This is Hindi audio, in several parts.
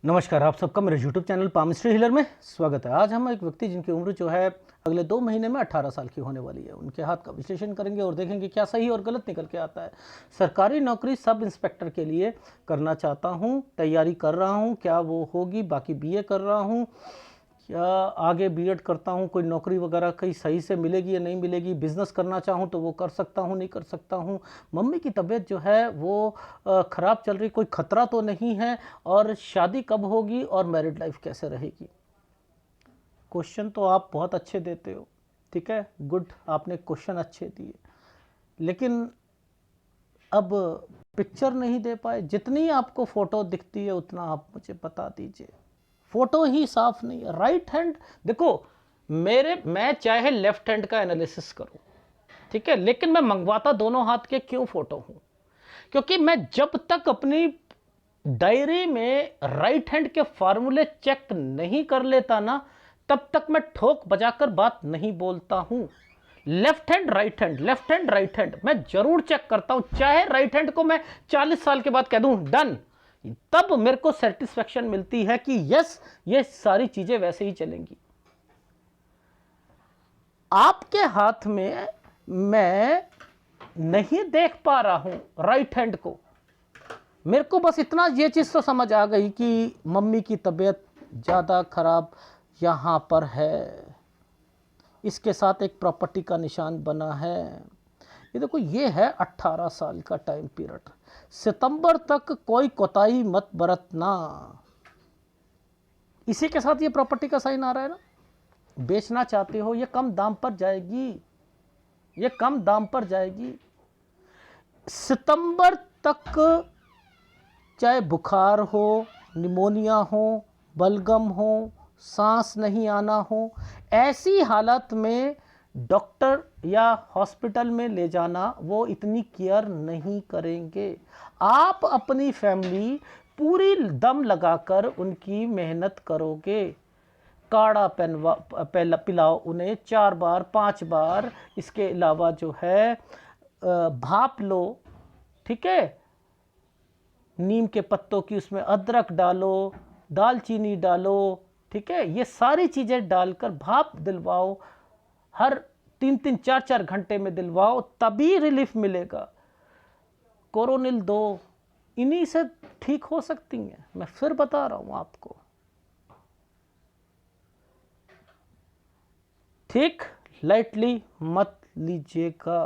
नमस्कार, आप सबका मेरे YouTube channel palm mystery healer में स्वागत है। आज हम एक व्यक्ति जिनकी उम्र जो है अगले 2 महीने में 18 साल की होने वाली है, उनके हाथ का विश्लेषण करेंगे और देखेंगे क्या सही और गलत निकल के आता है। सरकारी नौकरी सब इंस्पेक्टर के लिए करना चाहता हूँ, तैयारी कर रहा हूँ, क्या वो होगी? बाकी बीए कर रहा हूँ, क्या आगे बीएड करता हूँ, कोई नौकरी वगैरह कहीं सही से मिलेगी या नहीं मिलेगी? बिजनेस करना चाहूँ तो वो कर सकता हूँ, नहीं कर सकता हूँ? मम्मी की तबीयत जो है वो ख़राब चल रही, कोई ख़तरा तो नहीं है? और शादी कब होगी और मैरिड लाइफ कैसे रहेगी? क्वेश्चन तो आप बहुत अच्छे देते हो, ठीक है, गुड, आपने क्वेश्चन अच्छे दिए, लेकिन अब पिक्चर नहीं दे पाए। जितनी आपको फ़ोटो दिखती है उतना आप मुझे बता दीजिए। फ़ोटो ही साफ नहीं है। राइट हैंड देखो, मैं चाहे लेफ्ट हैंड का एनालिसिस करूं, ठीक है, लेकिन मैं मंगवाता दोनों हाथ के क्यों फ़ोटो हूं? क्योंकि मैं जब तक अपनी डायरी में राइट हैंड के फार्मूले चेक नहीं कर लेता ना, तब तक मैं ठोक बजाकर बात नहीं बोलता हूं। Left hand right hand, left hand right hand मैं जरूर चेक करता हूं। चाहे राइट हैंड को मैं 40 साल के बाद कह दूं डन, तब मेरे को सेटिस्फेक्शन मिलती है कि यस, ये सारी चीजें वैसे ही चलेंगी। आपके हाथ में मैं नहीं देख पा रहा हूं राइट हैंड को। मेरे को बस इतना ये चीज़ तो समझ आ गई कि मम्मी की तबीयत ज़्यादा खराब यहाँ पर है, इसके साथ एक प्रॉपर्टी का निशान बना है। ये देखो, ये है 18 साल का टाइम पीरियड। सितंबर तक कोई कोताही मत बरतना। इसी के साथ ये प्रॉपर्टी का साइन आ रहा है ना। बेचना चाहते हो, ये कम दाम पर जाएगी, ये कम दाम पर जाएगी। सितंबर तक चाहे बुखार हो, निमोनिया हो, बलगम हो, सांस नहीं आना हो, ऐसी हालत में डॉक्टर या हॉस्पिटल में ले जाना वो इतनी केयर नहीं करेंगे। आप अपनी फैमिली पूरी दम लगाकर उनकी मेहनत करोगे। काढ़ा पिलाओ उन्हें 4 बार 5 बार। इसके अलावा जो है भाप लो, ठीक है, नीम के पत्तों की, उसमें अदरक डालो, दालचीनी डालो, ठीक है, ये सारी चीज़ें डालकर भाप दिलवाओ। हर 3-3 4-4 घंटे में दिलवाओ, तभी रिलीफ मिलेगा। कोरोनिल दो, इन्हीं से ठीक हो सकती हैं। मैं फिर बता रहा हूं आपको, ठीक, लाइटली मत लीजिएगा।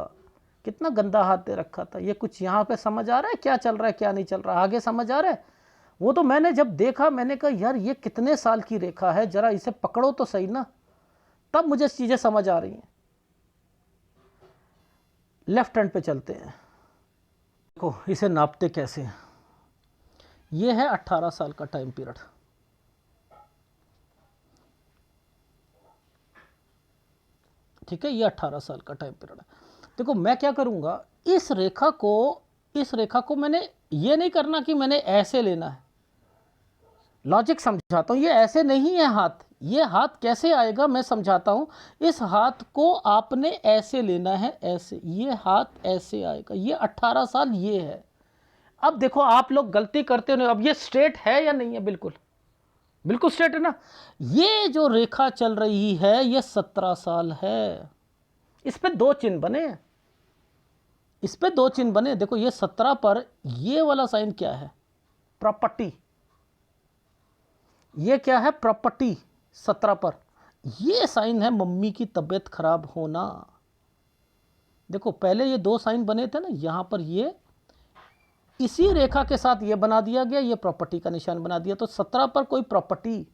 कितना गंदा हाथ दे रखा था। ये कुछ यहाँ पे समझ आ रहा है क्या चल रहा है क्या नहीं चल रहा, आगे समझ आ रहा है? वो तो मैंने जब देखा मैंने कहा यार ये कितने साल की रेखा है, जरा इसे पकड़ो तो सही ना। तब मुझे चीजें समझ आ रही हैं। लेफ्ट हैंड पे चलते हैं। देखो इसे नापते कैसे हैं। ये है 18 साल का टाइम पीरियड, ठीक है, ये 18 साल का टाइम पीरियड है। देखो मैं क्या करूंगा, इस रेखा को मैंने ये नहीं करना कि मैंने ऐसे लेना है। लॉजिक समझाता हूँ, ये ऐसे नहीं है हाथ। ये हाथ कैसे आएगा मैं समझाता हूँ। इस हाथ को आपने ऐसे लेना है, ऐसे, ये हाथ ऐसे आएगा। ये 18 साल ये है। अब देखो आप लोग गलती करते हो। अब ये स्ट्रेट है या नहीं है? बिल्कुल बिल्कुल स्ट्रेट है ना। ये जो रेखा चल रही है ये 17 साल है। इस पे 2 चिन्ह बने हैं, इस पे 2 चिन्ह बने। देखो ये 17 पर ये वाला साइन क्या है? प्रॉपर्टी। ये क्या है? प्रॉपर्टी। 17 पर ये साइन है मम्मी की तबीयत खराब होना। देखो पहले ये 2 साइन बने थे ना, यहां पर ये इसी रेखा के साथ ये बना दिया गया, ये प्रॉपर्टी का निशान बना दिया। तो 17 पर कोई प्रॉपर्टी,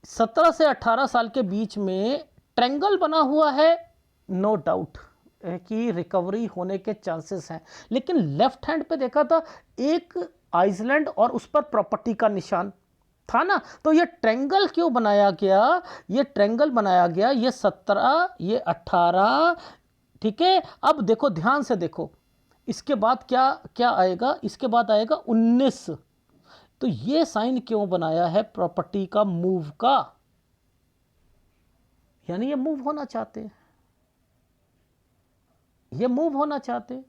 17 से 18 साल के बीच में ट्रायंगल बना हुआ है, नो डाउट कि रिकवरी होने के चांसेस हैं। लेकिन लेफ्ट हैंड पे देखा था एक आइसलैंड और उस पर प्रॉपर्टी का निशान था ना। तो ये ट्रायंगल क्यों बनाया गया? ये ट्रायंगल बनाया गया, ये 17 ये 18, ठीक है। अब देखो ध्यान से देखो, इसके बाद क्या क्या आएगा? इसके बाद आएगा 19। तो ये साइन क्यों बनाया है? प्रॉपर्टी का, मूव का, यानी ये मूव होना चाहते हैं, ये मूव होना चाहते हैं।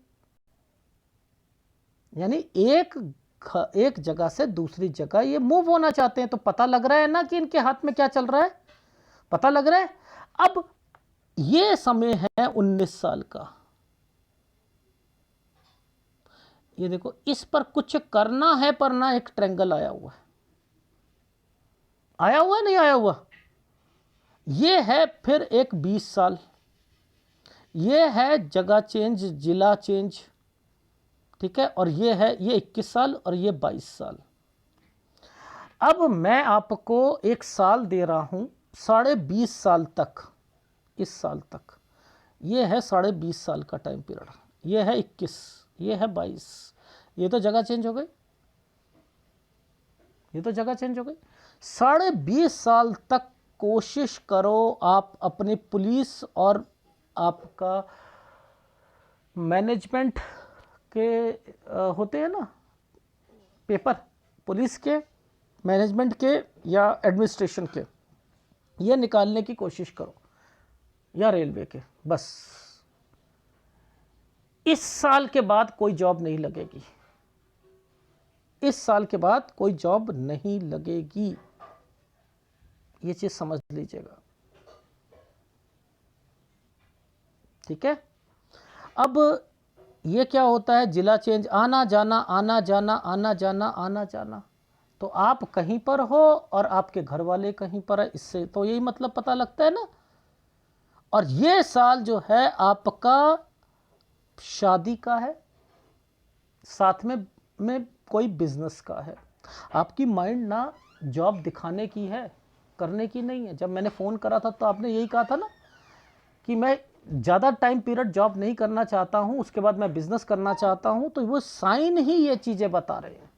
यानी एक एक जगह से दूसरी जगह ये मूव होना चाहते हैं। तो पता लग रहा है ना कि इनके हाथ में क्या चल रहा है, पता लग रहा है। अब ये समय है 19 साल का। ये देखो, इस पर कुछ करना है पर ना एक ट्रायंगल आया हुआ है, आया हुआ है नहीं आया हुआ। ये है फिर एक 20 साल, ये है जगह चेंज, जिला चेंज, ठीक है। और ये है, ये 21 साल और ये 22 साल। अब मैं आपको एक साल दे रहा हूं, 20.5 साल तक, इस साल तक। ये है 20.5 साल का टाइम पीरियड, ये है 21, ये है 22। ये तो जगह चेंज हो गई, ये तो जगह चेंज हो गई। 20.5 साल तक कोशिश करो आप अपने पुलिस और आपका मैनेजमेंट के होते हैं ना पेपर, पुलिस के, मैनेजमेंट के या एडमिनिस्ट्रेशन के, ये निकालने की कोशिश करो, या रेलवे के। बस इस साल के बाद कोई जॉब नहीं लगेगी, इस साल के बाद कोई जॉब नहीं लगेगी, ये चीज समझ लीजिएगा, ठीक है। अब ये क्या होता है, जिला चेंज, आना जाना आना जाना आना जाना आना जाना। तो आप कहीं पर हो और आपके घर वाले कहीं पर है, इससे तो यही मतलब पता लगता है ना। और ये साल जो है आपका शादी का है, साथ में कोई बिजनेस का है। आपकी माइंड ना जॉब दिखाने की है, करने की नहीं है। जब मैंने फ़ोन करा था तो आपने यही कहा था ना कि मैं ज़्यादा टाइम पीरियड जॉब नहीं करना चाहता हूँ, उसके बाद मैं बिजनेस करना चाहता हूँ। तो वो साइन ही ये चीज़ें बता रहे हैं,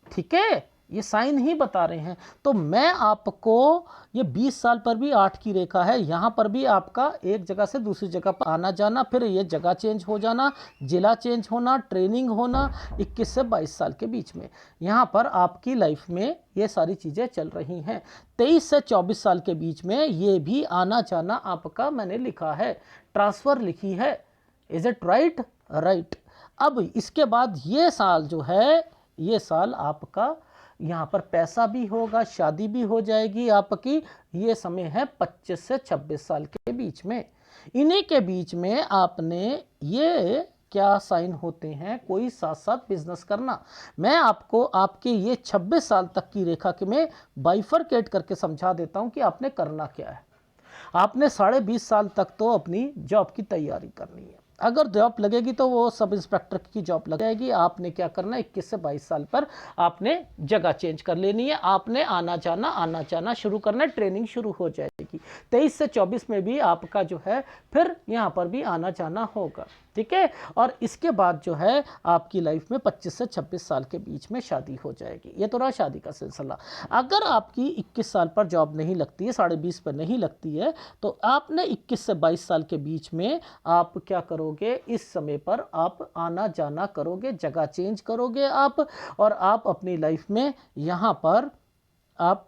ठीक है, ये साइन ही बता रहे हैं। तो मैं आपको ये 20 साल पर भी 8 की रेखा है, यहाँ पर भी आपका एक जगह से दूसरी जगह पर आना जाना, फिर ये जगह चेंज हो जाना, जिला चेंज होना, ट्रेनिंग होना 21 से 22 साल के बीच में। यहाँ पर आपकी लाइफ में ये सारी चीज़ें चल रही हैं। 23 से 24 साल के बीच में ये भी आना जाना आपका मैंने लिखा है, ट्रांसफ़र लिखी है। Is it right? राइट। अब इसके बाद ये साल जो है, ये साल आपका यहाँ पर पैसा भी होगा, शादी भी हो जाएगी आपकी। ये समय है 25 से 26 साल के बीच में। इन्हीं के बीच में आपने ये क्या साइन होते हैं, कोई साथ साथ बिजनेस करना। मैं आपको आपके ये 26 साल तक की रेखा के में बाइफरकेट करके समझा देता हूँ कि आपने करना क्या है। आपने 20.5 साल तक तो अपनी जॉब की तैयारी करनी है। अगर जॉब लगेगी तो वो सब इंस्पेक्टर की जॉब लग जाएगी। आपने क्या करना है, 21 से 22 साल पर आपने जगह चेंज कर लेनी है, आपने आना जाना शुरू करना है, ट्रेनिंग शुरू हो जाएगी। 23 से 24 में भी आपका जो है फिर यहाँ पर भी आना जाना होगा, ठीक है। और इसके बाद जो है आपकी लाइफ में 25 से 26 साल के बीच में शादी हो जाएगी। ये तो रहा शादी का सिलसिला। अगर आपकी 21 साल पर जॉब नहीं लगती है, 20.5 पर नहीं लगती है, तो आपने 21 से 22 साल के बीच में आप क्या करोगे, इस समय पर आप आना जाना करोगे, जगह चेंज करोगे आप, और आप अपनी लाइफ में यहाँ पर आप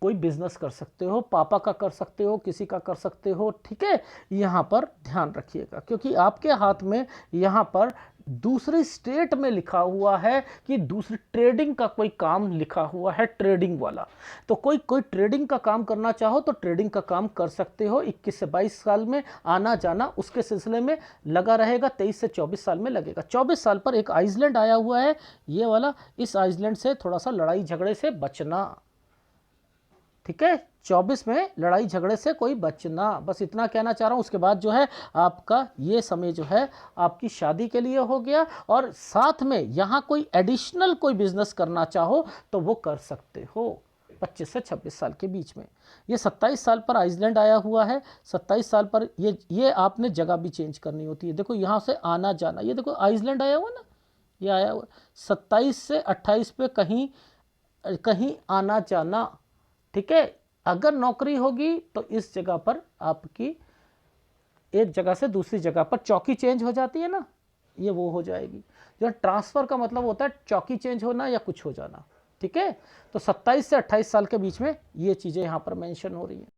कोई बिजनेस कर सकते हो, पापा का कर सकते हो, किसी का कर सकते हो, ठीक है। यहाँ पर ध्यान रखिएगा, क्योंकि आपके हाथ में यहाँ पर दूसरी स्टेट में लिखा हुआ है कि दूसरी ट्रेडिंग का कोई काम लिखा हुआ है, ट्रेडिंग वाला। तो कोई ट्रेडिंग का काम करना चाहो तो ट्रेडिंग का काम कर सकते हो। 21 से 22 साल में आना जाना उसके सिलसिले में लगा रहेगा। 23 से 24 साल में लगेगा। 24 साल पर एक आइसलैंड आया हुआ है, ये वाला। इस आइसलैंड से थोड़ा सा लड़ाई झगड़े से बचना, ठीक है। 24 में लड़ाई झगड़े से कोई बचना, बस इतना कहना चाह रहा हूँ। उसके बाद जो है आपका ये समय जो है आपकी शादी के लिए हो गया। और साथ में यहाँ कोई एडिशनल कोई बिजनेस करना चाहो तो वो कर सकते हो 25 से 26 साल के बीच में। ये 27 साल पर आइसलैंड आया हुआ है। 27 साल पर ये आपने जगह भी चेंज करनी होती है। देखो यहाँ से आना जाना, ये देखो आइसलैंड आया हुआ ना, ये आया हुआ 27 से 28 पे कहीं कहीं आना जाना, ठीक है। अगर नौकरी होगी तो इस जगह पर आपकी एक जगह से दूसरी जगह पर चौकी चेंज हो जाती है ना, ये वो हो जाएगी। जो ट्रांसफ़र का मतलब होता है चौकी चेंज होना या कुछ हो जाना, ठीक है। तो 27 से 28 साल के बीच में ये चीज़ें यहाँ पर मेंशन हो रही हैं।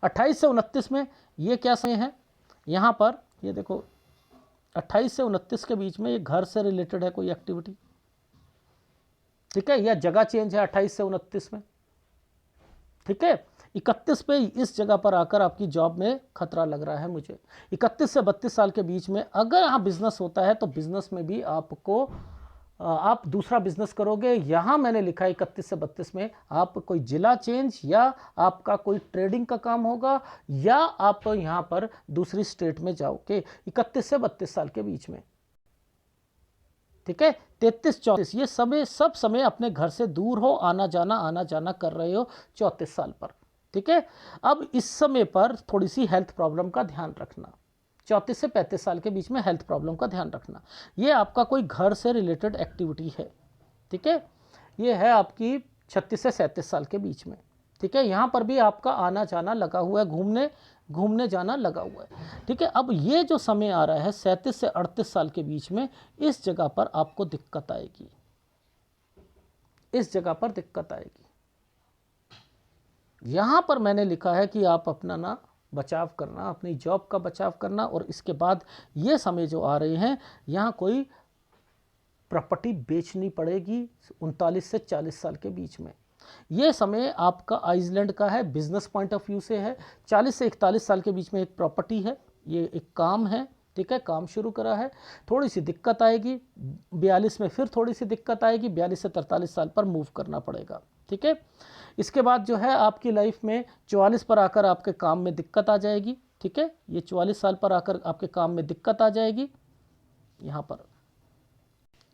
28 से 29 में ये क्या समय है, यहाँ पर ये देखो 28 से 29 के बीच में ये घर से रिलेटेड है कोई एक्टिविटी, ठीक है, या जगह चेंज है 28 से 29 में, ठीक है। 31 पे इस जगह पर आकर आपकी जॉब में खतरा लग रहा है मुझे। 31 से 32 साल के बीच में अगर यहाँ बिजनेस होता है तो बिजनेस में भी आपको आप दूसरा बिजनेस करोगे। यहाँ मैंने लिखा है 31 से 32 में आप कोई जिला चेंज या आपका कोई ट्रेडिंग का काम होगा या आप यहाँ पर दूसरी स्टेट में जाओगे 31 से 32 साल के बीच में, ठीक है। 33-34 ये सब समय अपने घर से दूर हो, आना जाना कर रहे हो 34 साल पर, ठीक है। अब इस समय पर थोड़ी सी हेल्थ प्रॉब्लम का ध्यान रखना, 34 से 35 साल के बीच में हेल्थ प्रॉब्लम का ध्यान रखना। ये आपका कोई घर से रिलेटेड एक्टिविटी है, ठीक है। ये है आपकी 36 से 37 साल के बीच में, ठीक है। यहाँ पर भी आपका आना जाना लगा हुआ है, घूमने जाना लगा हुआ है, ठीक है। अब ये जो समय आ रहा है 37 से 38 साल के बीच में, इस जगह पर आपको दिक्कत आएगी, इस जगह पर दिक्कत आएगी। यहाँ पर मैंने लिखा है कि आप अपना ना बचाव करना, अपनी जॉब का बचाव करना। और इसके बाद ये समय जो आ रहे हैं, यहाँ कोई प्रॉपर्टी बेचनी पड़ेगी 39 से 40 साल के बीच में। ये समय आपका आइसलैंड का है, बिजनेस पॉइंट ऑफ व्यू से है। 40 से 41 साल के बीच में एक प्रॉपर्टी है, ये एक काम है, ठीक है, काम शुरू करा है। थोड़ी सी दिक्कत आएगी 42 में, फिर थोड़ी सी दिक्कत आएगी 42 से 43 साल पर मूव करना पड़ेगा, ठीक है। इसके बाद जो है आपकी लाइफ में 44 पर आकर आपके काम में दिक्कत आ जाएगी, ठीक है। ये 44 साल पर आकर आपके काम में दिक्कत आ जाएगी। यहाँ पर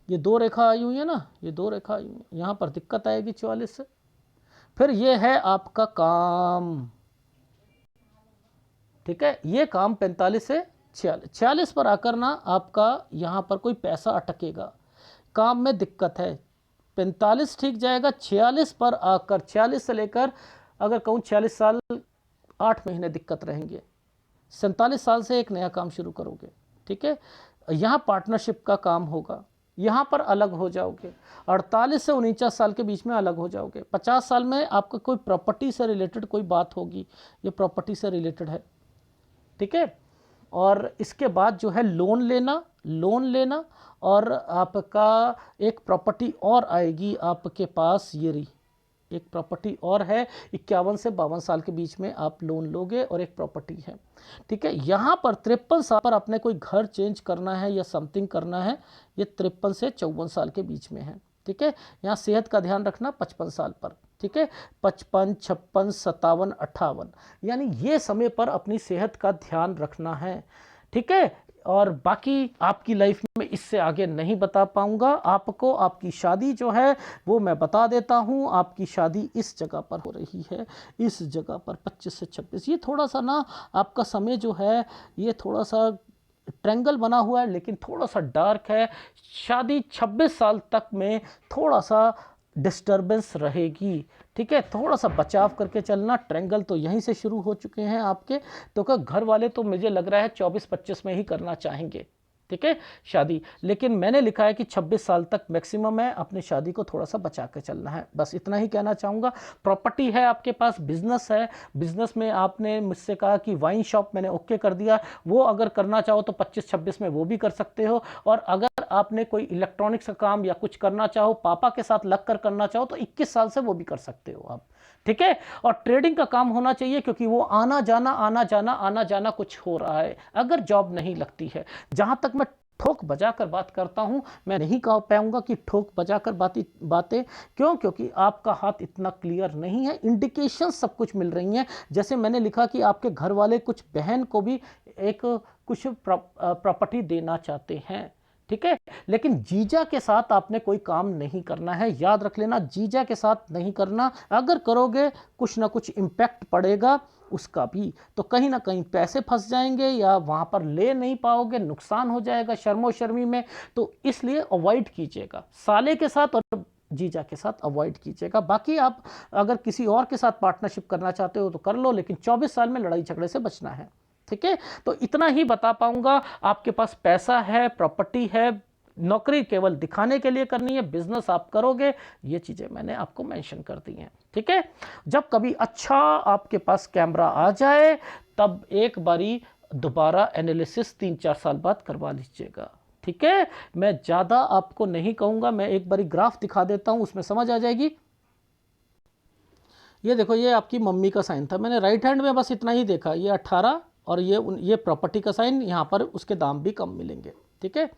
ये 2 रेखा आई हुई है ना, ये 2 रेखा आई हुई है, यहाँ पर दिक्कत आएगी 44 से। फिर ये है आपका काम, ठीक है। ये काम 45 से 46 पर आकर ना आपका यहाँ पर कोई पैसा अटकेगा, काम में दिक्कत है। 45 ठीक जाएगा, 46 पर आकर 46 से लेकर अगर कहूँ 46 साल 8 महीने दिक्कत रहेंगे। 47 साल से एक नया काम शुरू करोगे, ठीक है। यहाँ पार्टनरशिप का काम होगा, यहाँ पर अलग हो जाओगे। 48 से 49 साल के बीच में अलग हो जाओगे। 50 साल में आपका कोई प्रॉपर्टी से रिलेटेड कोई बात होगी, ये प्रॉपर्टी से रिलेटेड है, ठीक है। और इसके बाद जो है लोन लेना और आपका एक प्रॉपर्टी और आएगी आपके पास, ये रही एक प्रॉपर्टी और है। 51 से 52 साल के बीच में आप लोन लोगे और एक प्रॉपर्टी है, ठीक है। यहाँ पर 53 साल पर आपने कोई घर चेंज करना है या समथिंग करना है, ये 53 से 54 साल के बीच में है, ठीक है। यहाँ सेहत का ध्यान रखना 55 साल पर, ठीक है। 55, 56, 57, 58 यानी ये समय पर अपनी सेहत का ध्यान रखना है, ठीक है। और बाकी आपकी लाइफ में इससे आगे नहीं बता पाऊंगा आपको। आपकी शादी जो है वो मैं बता देता हूं, आपकी शादी इस जगह पर हो रही है, इस जगह पर 25 से 26। ये थोड़ा सा ना आपका समय जो है ये थोड़ा सा ट्रायंगल बना हुआ है, लेकिन थोड़ा सा डार्क है। शादी 26 साल तक में थोड़ा सा डिस्टर्बेंस रहेगी, ठीक है। थोड़ा सा बचाव करके चलना। ट्रायंगल तो यहीं से शुरू हो चुके हैं आपके, तो क्या घर वाले तो मुझे लग रहा है 24-25 में ही करना चाहेंगे, ठीक है, शादी। लेकिन मैंने लिखा है कि 26 साल तक मैक्सिमम है, अपनी शादी को थोड़ा सा बचा के चलना है, बस इतना ही कहना चाहूँगा। प्रॉपर्टी है आपके पास, बिजनेस है, बिजनेस में आपने मुझसे कहा कि वाइन शॉप मैंने ओके कर दिया, वो अगर करना चाहो तो 25-26 में वो भी कर सकते हो। और अगर आपने कोई इलेक्ट्रॉनिक्स का काम या कुछ करना चाहो, पापा के साथ लग कर करना चाहो, तो 21 साल से वो भी कर सकते हो आप, ठीक है। और ट्रेडिंग का काम होना चाहिए, क्योंकि वो आना जाना कुछ हो रहा है अगर जॉब नहीं लगती है। जहां तक मैं ठोक बजाकर बात करता हूं, मैं नहीं कह पाऊंगा कि ठोक बजाकर बातें क्योंकि आपका हाथ इतना क्लियर नहीं है। इंडिकेशन सब कुछ मिल रही हैं। जैसे मैंने लिखा कि आपके घर वाले कुछ बहन को भी एक कुछ प्रॉपर्टी देना चाहते हैं, ठीक है। लेकिन जीजा के साथ आपने कोई काम नहीं करना है, याद रख लेना, जीजा के साथ नहीं करना। अगर करोगे कुछ ना कुछ इम्पैक्ट पड़ेगा उसका भी, तो कहीं ना कहीं पैसे फंस जाएंगे या वहाँ पर ले नहीं पाओगे, नुकसान हो जाएगा शर्मो शर्मी में। तो इसलिए अवॉइड कीजिएगा, साले के साथ और जीजा के साथ अवॉइड कीजिएगा। बाकी आप अगर किसी और के साथ पार्टनरशिप करना चाहते हो तो कर लो, लेकिन 24 साल में लड़ाई झगड़े से बचना है, ठीक है। तो इतना ही बता पाऊंगा। आपके पास पैसा है, प्रॉपर्टी है, नौकरी केवल दिखाने के लिए करनी है, बिजनेस आप करोगे, ये चीजें मैंने आपको मेंशन कर दी हैं, ठीक है। जब कभी अच्छा आपके पास कैमरा आ जाए तब एक बारी दोबारा एनालिसिस 3-4 साल बाद करवा लीजिएगा। ठीक है, मैं ज़्यादा आपको नहीं कहूँगा, मैं एक बारी ग्राफ दिखा देता हूँ, उसमें समझ आ जाएगी। ये देखो, ये आपकी मम्मी का साइन था, मैंने राइट हैंड में बस इतना ही देखा, ये 18 और ये प्रॉपर्टी का साइन, यहाँ पर उसके दाम भी कम मिलेंगे। ठीक है,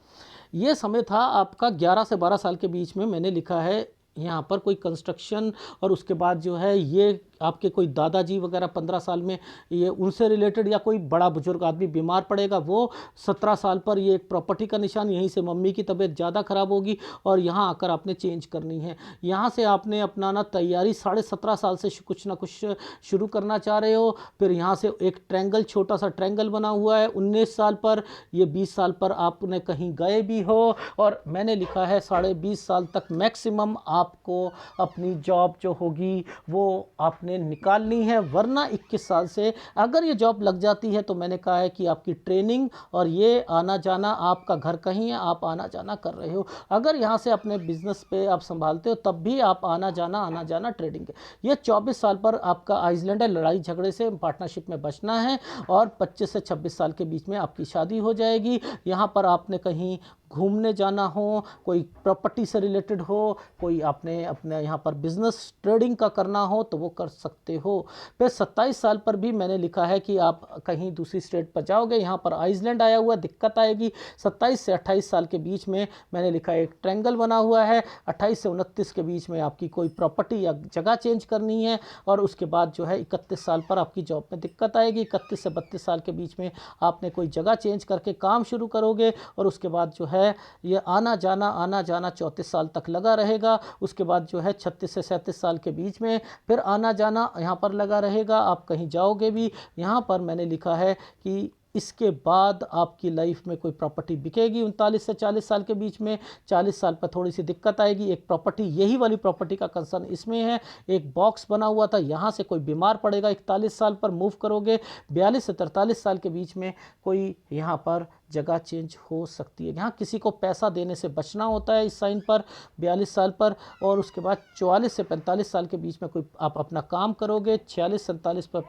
ये समय था आपका 11 से 12 साल के बीच में, मैंने लिखा है यहाँ पर कोई कंस्ट्रक्शन, और उसके बाद जो है ये आपके कोई दादाजी वगैरह 15 साल में ये उनसे रिलेटेड, या कोई बड़ा बुजुर्ग आदमी बीमार पड़ेगा वो 17 साल पर, ये एक प्रॉपर्टी का निशान, यहीं से मम्मी की तबीयत ज़्यादा ख़राब होगी और यहाँ आकर आपने चेंज करनी है। यहाँ से आपने अपनाना तैयारी 17.5 साल से कुछ ना कुछ शुरू करना चाह रहे हो। फिर यहाँ से एक ट्रैंगल, छोटा सा ट्रैंगल बना हुआ है 19 साल पर, ये 20 साल पर आपने कहीं गए भी हो, और मैंने लिखा है 20.5 साल तक मैक्सिमम आपको अपनी जॉब जो होगी वो आपने निकालनी है, वरना 21 साल से अगर ये जॉब लग जाती है तो मैंने कहा है कि आपकी ट्रेनिंग और ये आना जाना, आपका घर कहीं है, आप आना जाना कर रहे हो, अगर यहाँ से अपने बिजनेस पे आप संभालते हो तब भी आप आना जाना ट्रेडिंग के। ये 24 साल पर आपका आइसलैंड है, लड़ाई झगड़े से पार्टनरशिप में बचना है, और 25 से 26 साल के बीच में आपकी शादी हो जाएगी। यहाँ पर आपने कहीं घूमने जाना हो, कोई प्रॉपर्टी से रिलेटेड हो, कोई आपने अपने यहाँ पर बिजनेस ट्रेडिंग का करना हो तो वो कर सकते हो। फिर 27 साल पर भी मैंने लिखा है कि आप कहीं दूसरी स्टेट पर जाओगे, यहाँ पर आइसलैंड आया हुआ, दिक्कत आएगी। 27 से 28 साल के बीच में मैंने लिखा है एक ट्रैंगल बना हुआ है, 28 से 29 के बीच में आपकी कोई प्रॉपर्टी या जगह चेंज करनी है, और उसके बाद जो है 31 साल पर आपकी जॉब में दिक्कत आएगी। 31 से 32 साल के बीच में आपने कोई जगह चेंज करके काम शुरू करोगे, और उसके बाद जो है ये आना जाना 34 साल तक लगा रहेगा। उसके बाद जो है 36 से 37 साल के बीच में फिर आना जाना यहाँ पर लगा रहेगा, आप कहीं जाओगे भी। यहाँ पर मैंने लिखा है कि इसके बाद आपकी लाइफ में कोई प्रॉपर्टी बिकेगी 39 से 40 साल के बीच में। 40 साल पर थोड़ी सी दिक्कत आएगी, एक प्रॉपर्टी, यही वाली प्रॉपर्टी का कंसर्न इसमें है, एक बॉक्स बना हुआ था, यहाँ से कोई बीमार पड़ेगा, 41 साल पर मूव करोगे। 42 से 43 साल के बीच में कोई यहाँ पर जगह चेंज हो सकती है, यहाँ किसी को पैसा देने से बचना होता है इस साइन पर 42 साल पर। और उसके बाद 44 से 45 साल के बीच में कोई आप अपना काम करोगे। 46-47 पर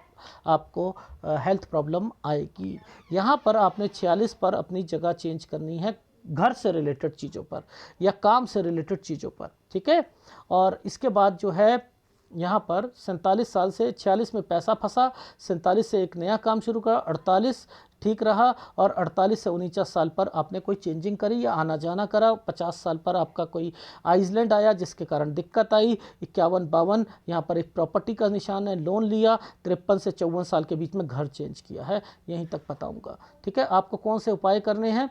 आपको हेल्थ प्रॉब्लम आएगी। यहाँ पर आपने 46 पर अपनी जगह चेंज करनी है, घर से रिलेटेड चीज़ों पर या काम से रिलेटेड चीज़ों पर। ठीक है, और इसके बाद जो है यहाँ पर 47 साल से 46 में पैसा फंसा, 47 से एक नया काम शुरू करा, 48 ठीक रहा, और 48 से 49 साल पर आपने कोई चेंजिंग करी या आना जाना करा। 50 साल पर आपका कोई आइसलैंड आया जिसके कारण दिक्कत आई। 51-52 यहाँ पर एक प्रॉपर्टी का निशान है, लोन लिया। 53 से 54 साल के बीच में घर चेंज किया है। यहीं तक बताऊँगा। ठीक है, आपको कौन से उपाय करने हैं?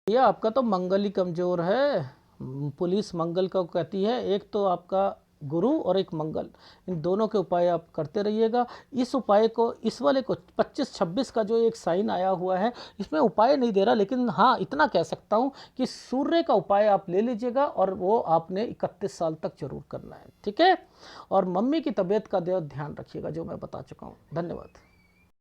ये आपका तो मंगल ही कमज़ोर है, पुलिस मंगल को कहती है। एक तो आपका गुरु और एक मंगल, इन दोनों के उपाय आप करते रहिएगा। इस उपाय को, इस वाले को 25-26 का जो एक साइन आया हुआ है, इसमें उपाय नहीं दे रहा, लेकिन हाँ इतना कह सकता हूँ कि सूर्य का उपाय आप ले लीजिएगा, और वो आपने 31 साल तक जरूर करना है। ठीक है, और मम्मी की तबीयत का ध्यान रखिएगा, जो मैं बता चुका हूँ। धन्यवाद।